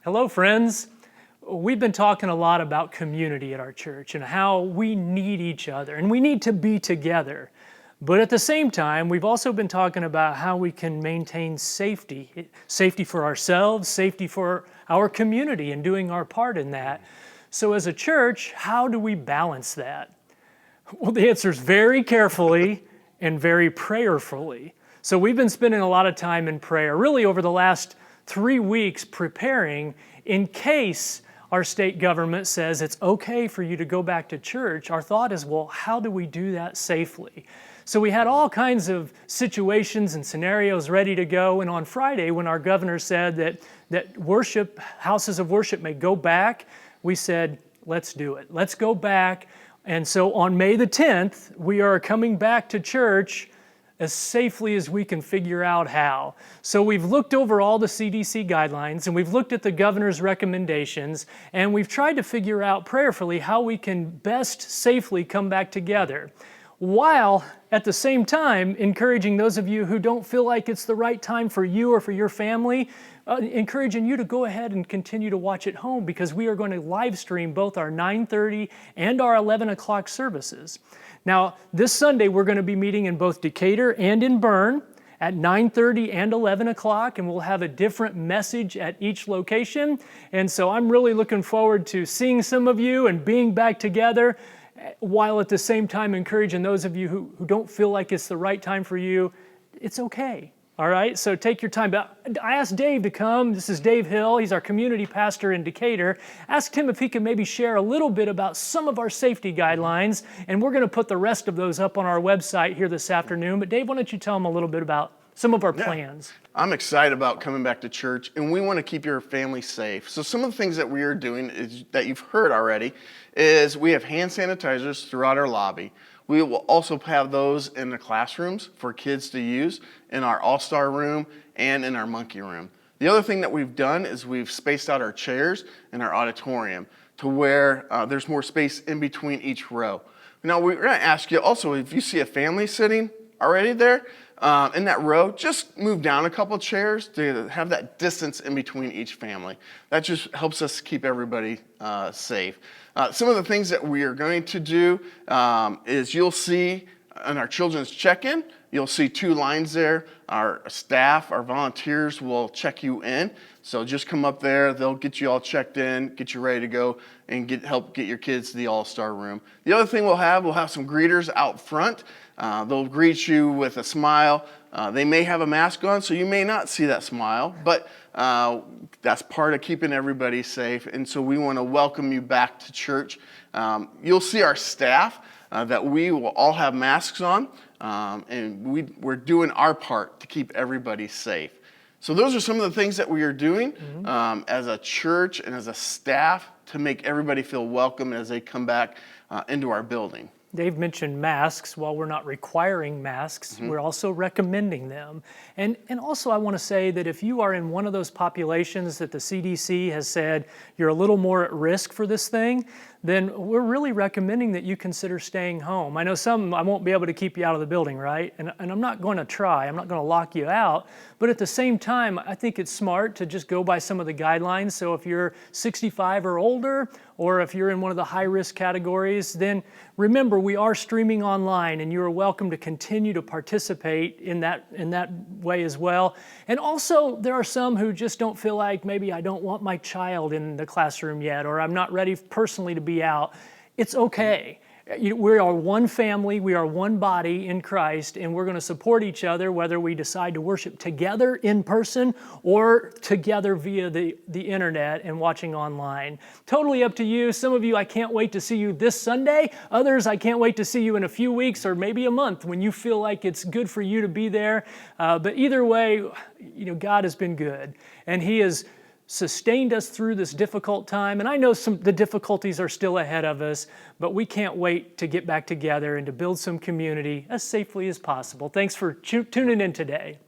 Hello, friends. We've been talking a lot about community at our church and how we need each other and we need to be together. But at the same time, we've also been talking about how we can maintain safety for ourselves, safety for our community, and doing our part in that. So as a church, how do we balance that? Well, the answer is very carefully and very prayerfully. So we've been spending a lot of time in prayer, really over the last 3 weeks, preparing in case our state government says it's okay for you to go back to church. Our thought is, well, how do we do that safely? So we had all kinds of situations and scenarios ready to go. And on Friday, when our governor said that houses of worship may go back, we said, let's do it. Let's go back. And so on May the 10th, we are coming back to church as safely as we can figure out how. So we've looked over all the CDC guidelines and we've looked at the governor's recommendations and we've tried to figure out prayerfully how we can best safely come back together, while at the same time encouraging those of you who don't feel like it's the right time for you or for your family, encouraging you to go ahead and continue to watch at home, because we are going to live stream both our 9:30 and our 11 o'clock services. Now, this Sunday, we're going to be meeting in both Decatur and in Bern at 9:30 and 11 o'clock, and we'll have a different message at each location. And so I'm really looking forward to seeing some of you and being back together, while at the same time encouraging those of you who don't feel like it's the right time for you. It's okay. All right, so take your time. But I asked Dave to come. This is Dave Hill. He's our community pastor in Decatur. Asked him if he could maybe share a little bit about some of our safety guidelines, and we're going to put the rest of those up on our website here this afternoon. But Dave, why don't you tell him a little bit about some of our plans? I'm excited about coming back to church, and we want to keep your family safe. So some of the things that we are doing is that you've heard already is we have hand sanitizers throughout our lobby. We will also have those in the classrooms for kids to use, in our All-Star room and in our Monkey room. The other thing that we've done is we've spaced out our chairs in our auditorium to where there's more space in between each row. Now we're going to ask you also, if you see a family sitting already there in that row, just move down a couple chairs to have that distance in between each family. That just helps us keep everybody safe. Some of the things that we are going to do is you'll see in our children's check-in, you'll see 2 lines there. Our staff, our volunteers will check you in. So just come up there, they'll get you all checked in, get you ready to go, and help get your kids to the All-Star room. The other thing we'll have some greeters out front. They'll greet you with a smile. They may have a mask on, so you may not see that smile, but that's part of keeping everybody safe. And so we want to welcome you back to church. You'll see our staff that we will all have masks on, and we're doing our part to keep everybody safe. So those are some of the things that we are doing as a church and as a staff to make everybody feel welcome as they come back into our building. Dave mentioned masks. While we're not requiring masks, we're also recommending them. And also I want to say that if you are in one of those populations that the CDC has said you're a little more at risk for this thing, then we're really recommending that you consider staying home. I know I won't be able to keep you out of the building, right? And I'm not going to try. I'm not going to lock you out. But at the same time, I think it's smart to just go by some of the guidelines. So if you're 65 or older, or if you're in one of the high-risk categories, then remember, we are streaming online, and you are welcome to continue to participate in that way as well. And also, there are some who just don't feel like, maybe I don't want my child in the classroom yet, or I'm not ready personally to be out. It's okay. We are one family, we are one body in Christ, and we're going to support each other whether we decide to worship together in person or together via the internet and watching online. Totally up to you. Some of you, I can't wait to see you this Sunday. Others, I can't wait to see you in a few weeks or maybe a month when you feel like it's good for you to be there. But either way, God has been good, and He has sustained us through this difficult time. And I know the difficulties are still ahead of us, but we can't wait to get back together and to build some community as safely as possible. Thanks for tuning in today.